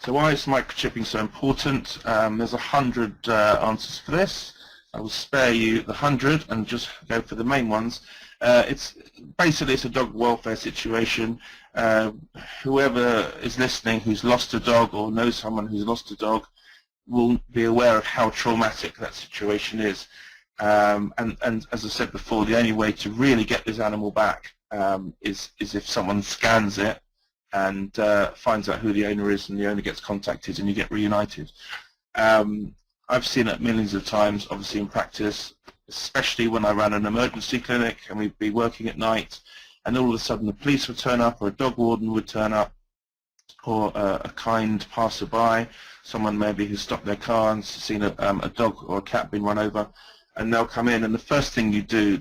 So why is microchipping so important? There's 100 answers for this. I will spare you the 100 and just go for the main ones. It's a dog welfare situation. Whoever is listening who's lost a dog or knows someone who's lost a dog will be aware of how traumatic that situation is. And as I said before, the only way to really get this animal back is if someone scans it and finds out who the owner is, and the owner gets contacted and you get reunited. I've seen it millions of times, obviously in practice, especially when I ran an emergency clinic and we'd be working at night and all of a sudden the police would turn up or a dog warden would turn up or a kind passerby, someone maybe who stopped their car and seen a dog or a cat being run over, and they'll come in and the first thing you do,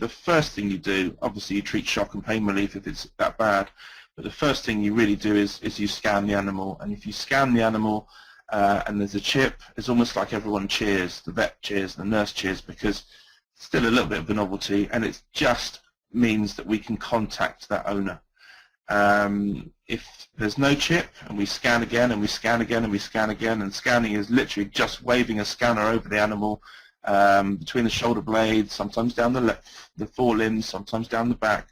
obviously you treat shock and pain relief if it's that bad, but the first thing you really do is you scan the animal. And if you scan the animal and there's a chip, it's almost like everyone cheers, the vet cheers, the nurse cheers, because it's still a little bit of a novelty, and it just means that we can contact that owner. If there's no chip and we scan again and we scan again and we scan again, and scanning is literally just waving a scanner over the animal between the shoulder blades, sometimes down the forelimbs, sometimes down the back.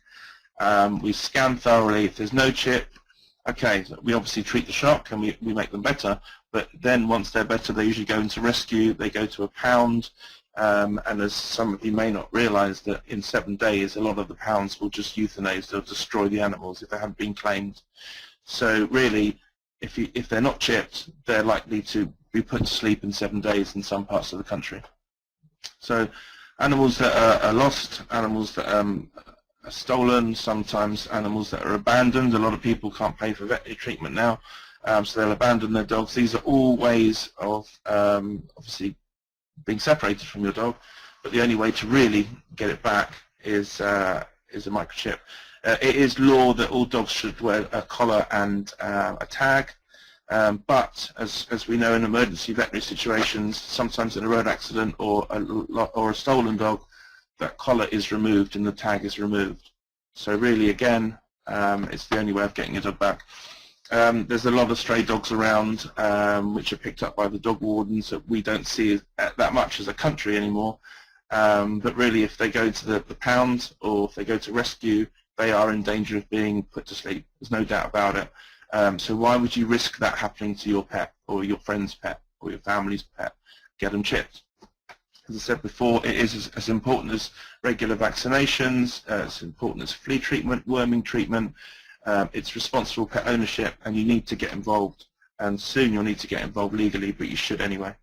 We scan thoroughly. If there's no chip, okay, so we obviously treat the shock and we make them better, but then once they're better they usually go into rescue, they go to a pound, and as some of you may not realize, that in 7 days a lot of the pounds will just euthanize, they'll destroy the animals if they haven't been claimed. So really, if they're not chipped, they're likely to be put to sleep in 7 days in some parts of the country. So animals that are lost, animals that are stolen, sometimes animals that are abandoned. A lot of people can't pay for veterinary treatment now, so they'll abandon their dogs. These are all ways of obviously being separated from your dog, but the only way to really get it back is a microchip. It is law that all dogs should wear a collar and a tag, but as we know, in emergency veterinary situations, sometimes in a road accident or a stolen dog, that collar is removed and the tag is removed. So really, again, it's the only way of getting your dog back. There's a lot of stray dogs around which are picked up by the dog wardens that we don't see that much as a country anymore. But really, if they go to the pound or if they go to rescue, they are in danger of being put to sleep. There's no doubt about it. So why would you risk that happening to your pet or your friend's pet or your family's pet? Get them chipped. As I said before, it is as important as regular vaccinations, it's important as flea treatment, worming treatment. It's responsible pet ownership, and you need to get involved. And soon you'll need to get involved legally, but you should anyway.